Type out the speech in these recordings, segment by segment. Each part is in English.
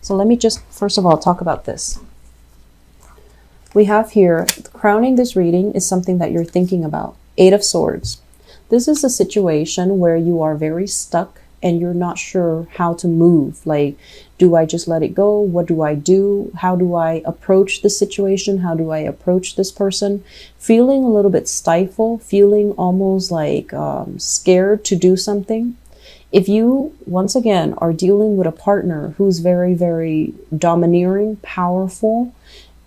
So let me just, first of all, talk about this. We have here, crowning this reading is something that you're thinking about. Eight of Swords. This is a situation where you are very stuck and you're not sure how to move. Like, do I just let it go? What do I do? How do I approach this situation? How do I approach this person? Feeling a little bit stifled, feeling almost like scared to do something. If you, once again, are dealing with a partner who's very, very domineering, powerful,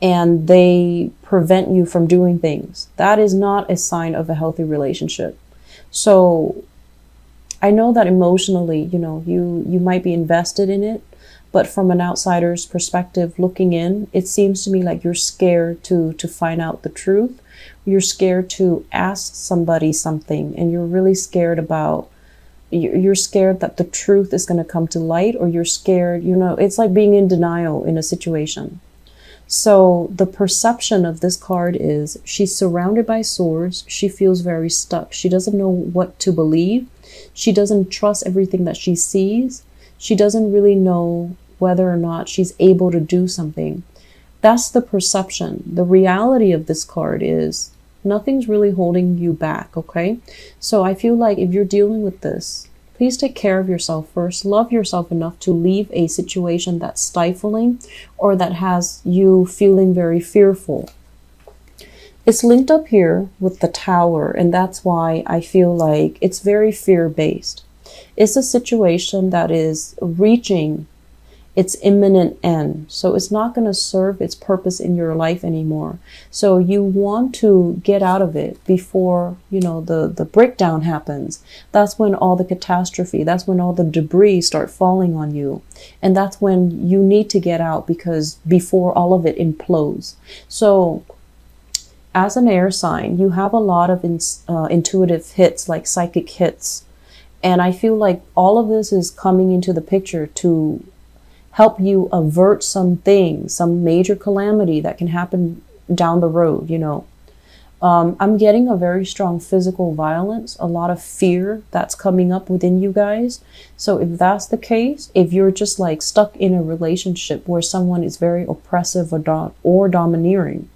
and they prevent you from doing things, that is not a sign of a healthy relationship. So I know that emotionally, you might be invested in it, but from an outsider's perspective looking in, it seems to me like you're scared to find out the truth. You're scared to ask somebody something, and you're really scared about, you're scared that the truth is going to come to light, or you're scared, it's like being in denial in a situation. So the perception of this card is she's surrounded by swords. She feels very stuck. She doesn't know what to believe. She doesn't trust everything that she sees. She doesn't really know whether or not she's able to do something. That's the perception. The reality of this card is nothing's really holding you back, okay? So I feel like if you're dealing with this, please take care of yourself first. Love yourself enough to leave a situation that's stifling or that has you feeling very fearful. It's linked up here with the Tower, and that's why I feel like it's very fear-based. It's a situation that is reaching its imminent end. So it's not going to serve its purpose in your life anymore. So you want to get out of it before, the breakdown happens. That's when all the catastrophe, that's when all the debris start falling on you. And that's when you need to get out, because before all of it implodes. So as an air sign, you have a lot of intuitive hits, like psychic hits. And I feel like all of this is coming into the picture to help you avert some major calamity that can happen down the road, I'm getting a very strong physical violence, a lot of fear that's coming up within you guys. So if that's the case, if you're just like stuck in a relationship where someone is very oppressive or domineering,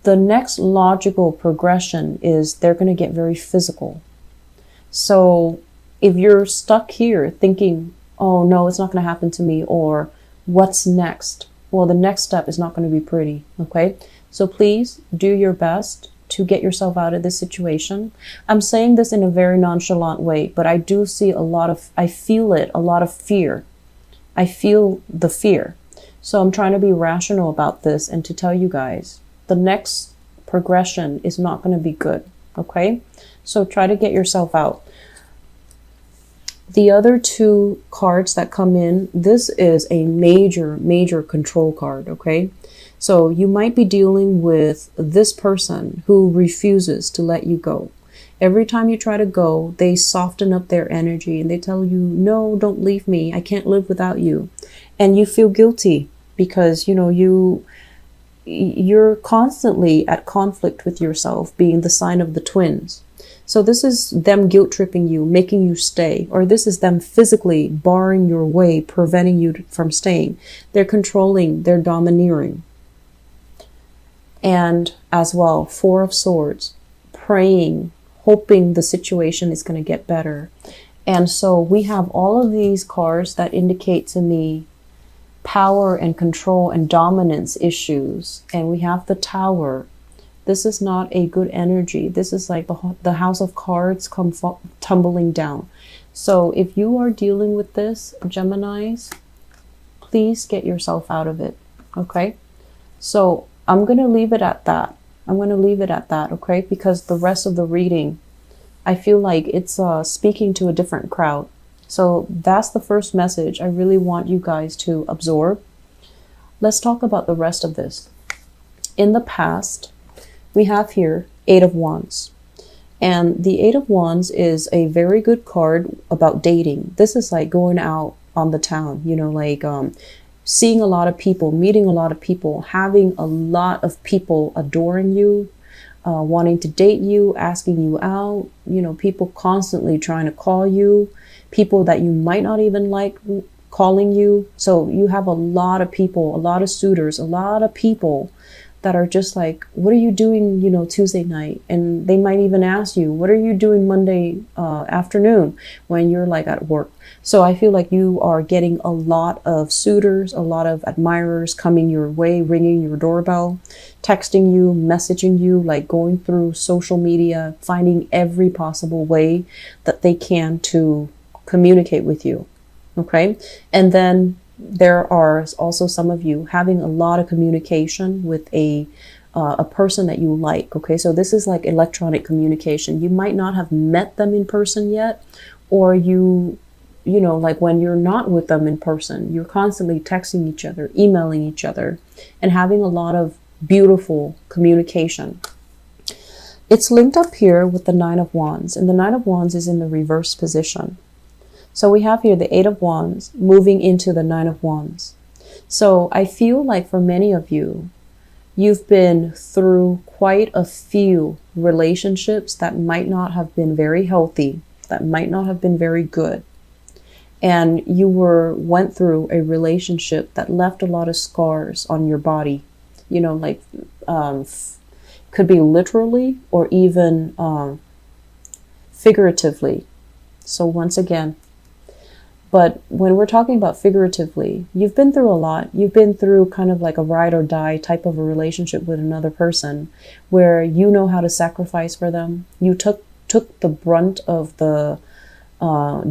the next logical progression is they're going to get very physical. So if you're stuck here thinking, oh no, it's not going to happen to me, or what's next? Well, the next step is not going to be pretty, okay? So please do your best to get yourself out of this situation. I'm saying this in a very nonchalant way, but I do see I feel a lot of fear. I feel the fear. So I'm trying to be rational about this and to tell you guys, the next progression is not going to be good, okay? So try to get yourself out. The other two cards that come in, this is a major, major control card, okay? So you might be dealing with this person who refuses to let you go. Every time you try to go, they soften up their energy and they tell you, no, don't leave me. I can't live without you. And you feel guilty because, you're constantly at conflict with yourself, being the sign of the twins. So this is them guilt tripping you, making you stay, or this is them physically barring your way, preventing you from staying. They're controlling, they're domineering. And as well, Four of Swords, praying, hoping the situation is going to get better. And so we have all of these cards that indicate to me power and control and dominance issues. And we have the Tower. This is not a good energy. This is like the house of cards come tumbling down. So if you are dealing with this, Geminis, please get yourself out of it, okay? So I'm going to leave it at that. Okay? Because the rest of the reading, I feel like it's speaking to a different crowd. So that's the first message I really want you guys to absorb. Let's talk about the rest of this. In the past, we have here Eight of Wands. And the Eight of Wands is a very good card about dating. This is like going out on the town, seeing a lot of people, meeting a lot of people, having a lot of people adoring you, wanting to date you, asking you out, people constantly trying to call you, people that you might not even like calling you. So you have a lot of people, a lot of suitors, a lot of people that are just like, what are you doing, you know, Tuesday night? And they might even ask you, what are you doing Monday afternoon when you're like at work? So I feel like you are getting a lot of suitors, a lot of admirers coming your way, ringing your doorbell, texting you, messaging you, like going through social media, finding every possible way that they can to communicate with you. Okay. And then there are also some of you having a lot of communication with a person that you like. Okay, so this is like electronic communication. You might not have met them in person yet, or you know, like when you're not with them in person, you're constantly texting each other, emailing each other, and having a lot of beautiful communication. It's linked up here with the Nine of Wands, and the Nine of Wands is in the reverse position. So we have here the Eight of Wands moving into the Nine of Wands. So I feel like for many of you, you've been through quite a few relationships that might not have been very healthy, that might not have been very good. And you went through a relationship that left a lot of scars on your body, you know, like could be literally or even figuratively. So once again, but when we're talking about figuratively, you've been through a lot. You've been through kind of like a ride or die type of a relationship with another person where you know how to sacrifice for them. You took the brunt of the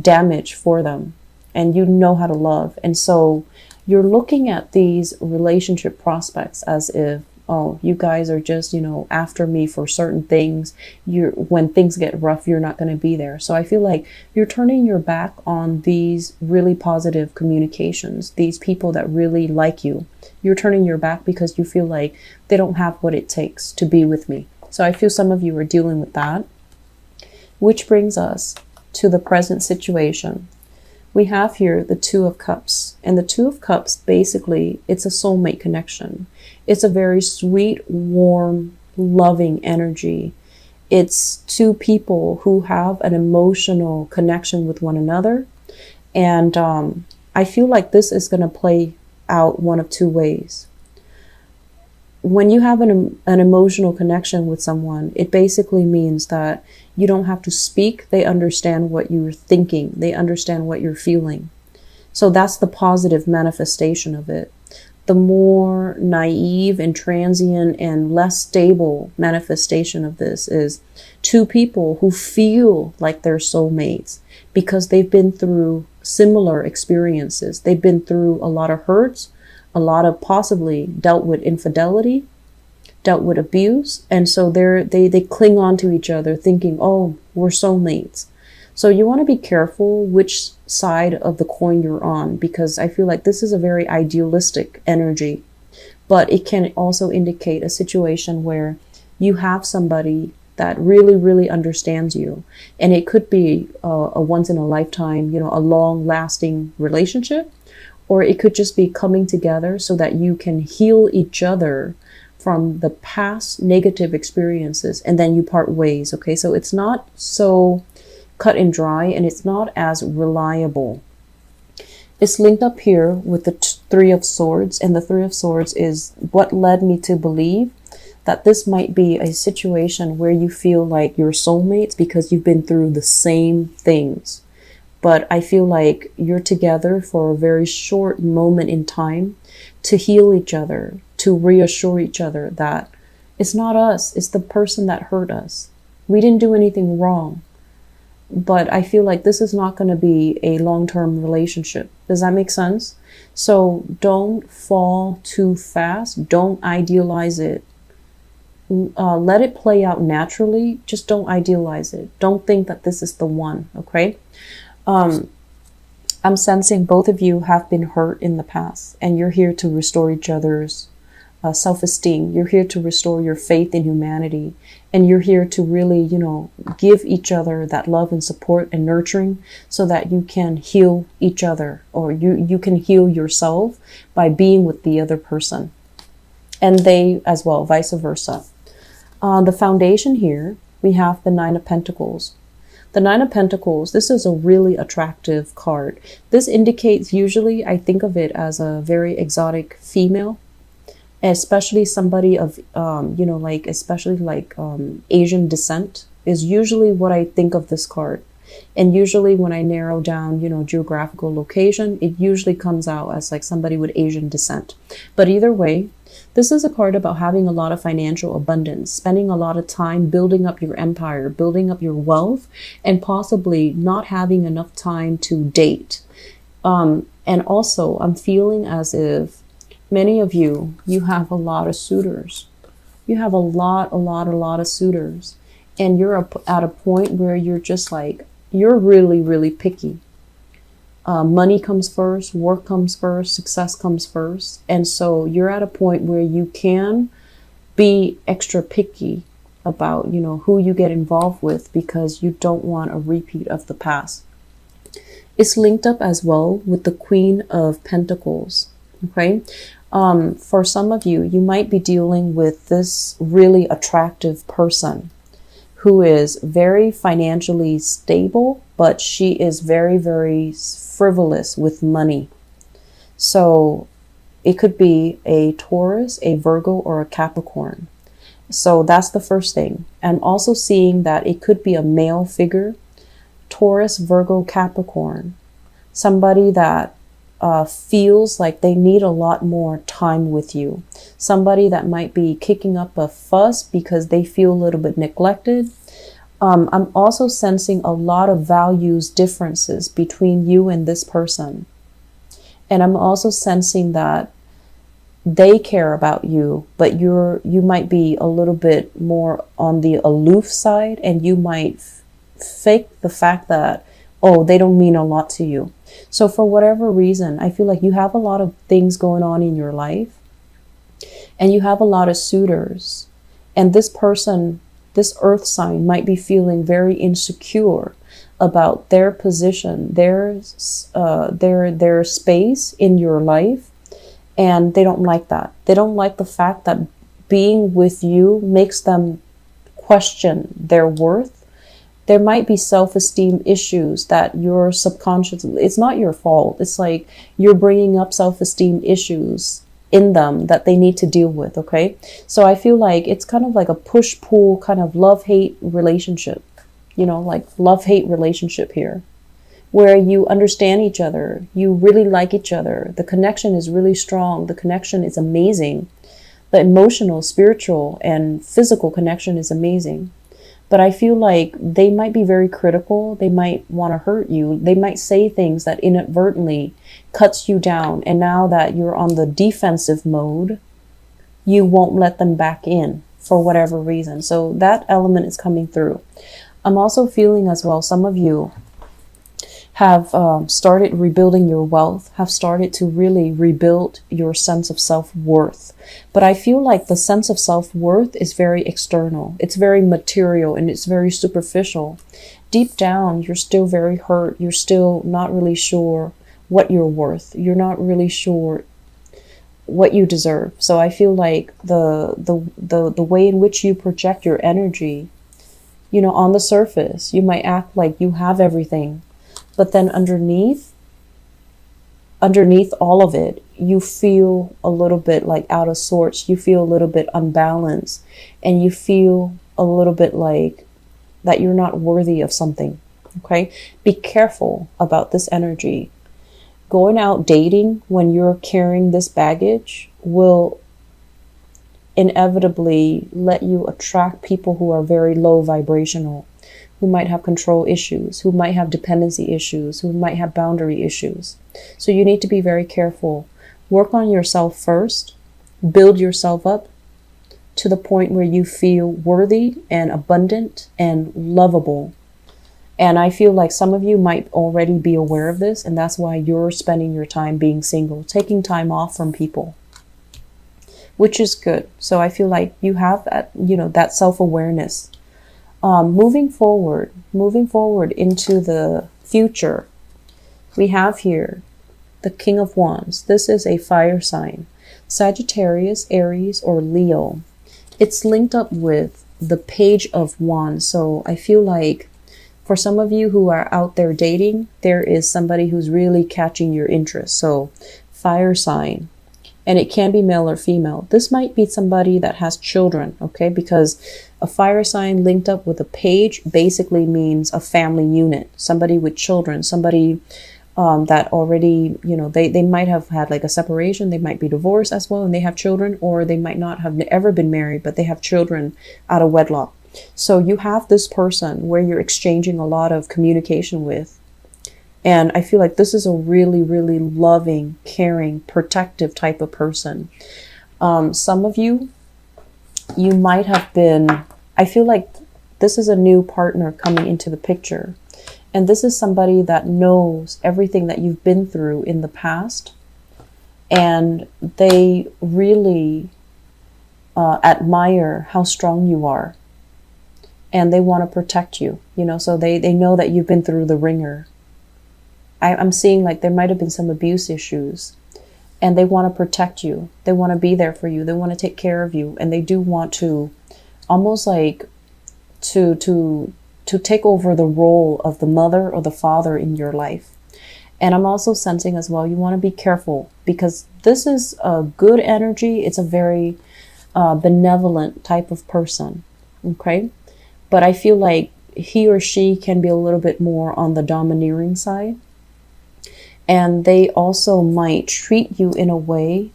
damage for them, and you know how to love. And so you're looking at these relationship prospects as if, oh, you guys are just, you know, after me for certain things. When things get rough, you're not going to be there. So I feel like you're turning your back on these really positive communications, these people that really like you. You're turning your back because you feel like they don't have what it takes to be with me. So I feel some of you are dealing with that, which brings us to the present situation. We have here the Two of Cups, and the Two of Cups, basically, it's a soulmate connection. It's a very sweet, warm, loving energy. It's two people who have an emotional connection with one another. And I feel like this is going to play out one of two ways. When you have an emotional connection with someone, it basically means that you don't have to speak. They understand what you're thinking. They understand what you're feeling. So that's the positive manifestation of it. The more naive and transient and less stable manifestation of this is two people who feel like they're soulmates because they've been through similar experiences. They've been through a lot of hurts, a lot of possibly dealt with infidelity, dealt with abuse. And so they cling on to each other thinking, oh, we're soulmates. So you want to be careful which side of the coin you're on, because I feel like this is a very idealistic energy, but it can also indicate a situation where you have somebody that really, really understands you. And it could be a once in a lifetime, you know, a long lasting relationship, or it could just be coming together so that you can heal each other from the past negative experiences, and then you part ways. Okay, so it's not so cut and dry, and it's not as reliable. It's linked up here with the Three of Swords, and the Three of Swords is what led me to believe that this might be a situation where you feel like you're soulmates because you've been through the same things. But I feel like you're together for a very short moment in time to heal each other, to reassure each other that it's not us, it's the person that hurt us. We didn't do anything wrong. But I feel like this is not going to be a long-term relationship. Does that make sense? So don't fall too fast. Don't idealize it. Let it play out naturally. Just don't idealize it. Don't think that this is the one, okay? I'm sensing both of you have been hurt in the past, and you're here to restore each other's self-esteem. You're here to restore your faith in humanity, and you're here to really, you know, give each other that love and support and nurturing so that you can heal each other, or you can heal yourself by being with the other person, and they as well, vice versa. On the foundation here, we have the Nine of Pentacles. The Nine of Pentacles, this is a really attractive card. This indicates, usually I think of it as a very exotic female, especially somebody of, you know, like, especially like Asian descent is usually what I think of this card. And usually when I narrow down, you know, geographical location, it usually comes out as like somebody with Asian descent. But either way, this is a card about having a lot of financial abundance, spending a lot of time building up your empire, building up your wealth, and possibly not having enough time to date. And also, I'm feeling as if many of you, you have a lot of suitors. You have a lot of suitors. And you're at a point where you're just like, you're really, really picky. Money comes first, work comes first, success comes first. And so you're at a point where you can be extra picky about, you know, who you get involved with, because you don't want a repeat of the past. It's linked up as well with the Queen of Pentacles. Okay. For some of you, you might be dealing with this really attractive person who is very financially stable, but she is very, very frivolous with money. So it could be a Taurus, a Virgo, or a Capricorn. So that's the first thing. I'm also seeing that it could be a male figure, Taurus, Virgo, Capricorn, somebody that feels like they need a lot more time with you. Somebody that might be kicking up a fuss because they feel a little bit neglected. I'm also sensing a lot of values differences between you and this person. And I'm also sensing that they care about you, but you might be a little bit more on the aloof side, and you might fake the fact that, oh, they don't mean a lot to you. So for whatever reason, I feel like you have a lot of things going on in your life, and you have a lot of suitors, and this person, this earth sign, might be feeling very insecure about their position, their space in your life, and they don't like that. They don't like the fact that being with you makes them question their worth. There might be self-esteem issues that your subconscious, it's not your fault. It's like you're bringing up self-esteem issues in them that they need to deal with. Okay. So I feel like it's kind of like a push-pull kind of love-hate relationship, you know, like love-hate relationship here, where you understand each other. You really like each other. The connection is really strong. The connection is amazing. The emotional, spiritual, and physical connection is amazing. But I feel like they might be very critical. They might want to hurt you. They might say things that inadvertently cuts you down. And now that you're on the defensive mode, you won't let them back in for whatever reason. So that element is coming through. I'm also feeling as well, some of you have started rebuilding your wealth, have started to really rebuild your sense of self-worth. But I feel like the sense of self-worth is very external. It's very material and it's very superficial. Deep down, you're still very hurt. You're still not really sure what you're worth. You're not really sure what you deserve. So I feel like the way in which you project your energy, you know, on the surface, you might act like you have everything. But then underneath all of it, you feel a little bit like out of sorts. You feel a little bit unbalanced, and you feel a little bit like that you're not worthy of something. Okay. Be careful about this energy. Going out dating when you're carrying this baggage will inevitably let you attract people who are very low vibrational, who might have control issues, who might have dependency issues, who might have boundary issues. So you need to be very careful. Work on yourself first. Build yourself up to the point where you feel worthy and abundant and lovable. And I feel like some of you might already be aware of this, and that's why you're spending your time being single, taking time off from people, which is good. So I feel like you have that, you know, that self-awareness. Moving forward into the future, we have here the King of Wands. This is a fire sign, Sagittarius, Aries, or Leo. It's linked up with the Page of Wands. So I feel like For some of you who are out there dating, there is somebody who's really catching your interest. So fire sign, and it can be male or female. This might be somebody that has children, okay? Because a fire sign linked up with a page basically means a family unit, somebody with children, somebody that already, you know, they might have had like a separation, they might be divorced as well, and they have children, or they might not have ever been married, but they have children out of wedlock. So you have this person where you're exchanging a lot of communication with. And I feel like this is a really, really loving, caring, protective type of person. Some of you, you might have been, I feel like this is a new partner coming into the picture. And this is somebody that knows everything that you've been through in the past. And they really admire how strong you are. And they want to protect you, you know, so they know that you've been through the ringer. I'm seeing like there might have been some abuse issues, and they want to protect you. They want to be there for you. They want to take care of you. And they do want to almost like to take over the role of the mother or the father in your life. And I'm also sensing as well, you want to be careful, because this is a good energy. It's a very benevolent type of person. Okay. But I feel like he or she can be a little bit more on the domineering side. And they also might treat you in a way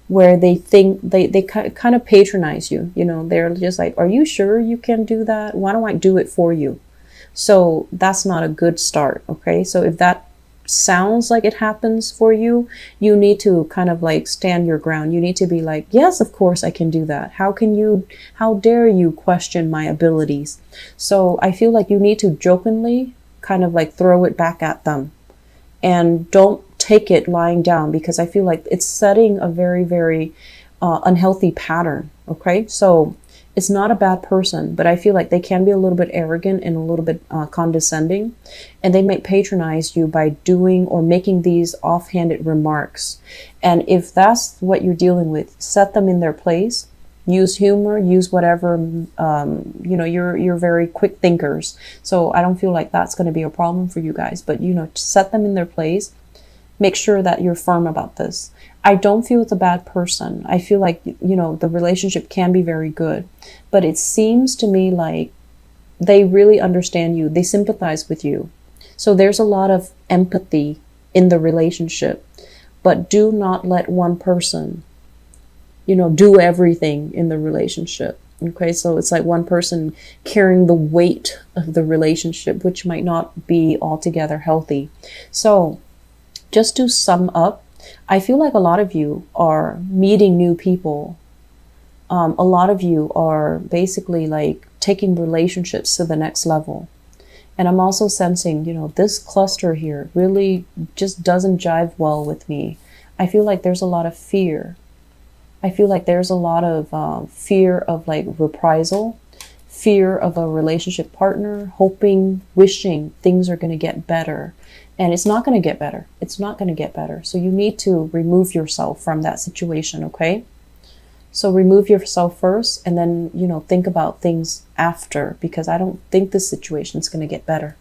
where they think they kind of patronize you. You know, they're just like, are you sure you can do that? Why don't I do it for you? So that's not a good start. Okay. So if that sounds like it happens for you, you need to kind of like stand your ground. You need to be like, yes, of course I can do that. How dare you question my abilities? So I feel like you need to jokingly kind of like throw it back at them, and don't take it lying down, because I feel like it's setting a very, very unhealthy pattern. Okay. So it's not a bad person, but I feel like they can be a little bit arrogant and a little bit condescending, and they might patronize you by doing or making these offhanded remarks. And if that's what you're dealing with, set them in their place. Use humor, use whatever, you know, you're very quick thinkers. So I don't feel like that's going to be a problem for you guys, but, you know, set them in their place. Make sure that you're firm about this. I don't feel it's a bad person. I feel like, you know, the relationship can be very good, but it seems to me like they really understand you. They sympathize with you. So there's a lot of empathy in the relationship, but do not let one person, you know, do everything in the relationship. Okay. So it's like one person carrying the weight of the relationship, which might not be altogether healthy. So just to sum up, I feel like a lot of you are meeting new people. A lot of you are basically like taking relationships to the next level. And I'm also sensing, you know, this cluster here really just doesn't jive well with me. I feel like there's a lot of fear. I feel like there's a lot of fear of like reprisal, fear of a relationship partner, hoping, wishing things are going to get better. And it's not going to get better. It's not going to get better. So you need to remove yourself from that situation, okay? So remove yourself first, and then, you know, think about things after, because I don't think this situation is going to get better.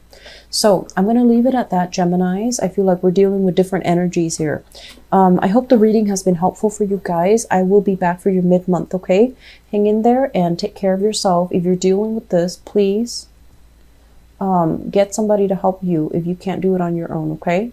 So I'm going to leave it at that, Geminis. I feel like we're dealing with different energies here. I hope the reading has been helpful for you guys. I will be back for your mid-month, okay? Hang in there and take care of yourself. If you're dealing with this, please get somebody to help you if you can't do it on your own, okay?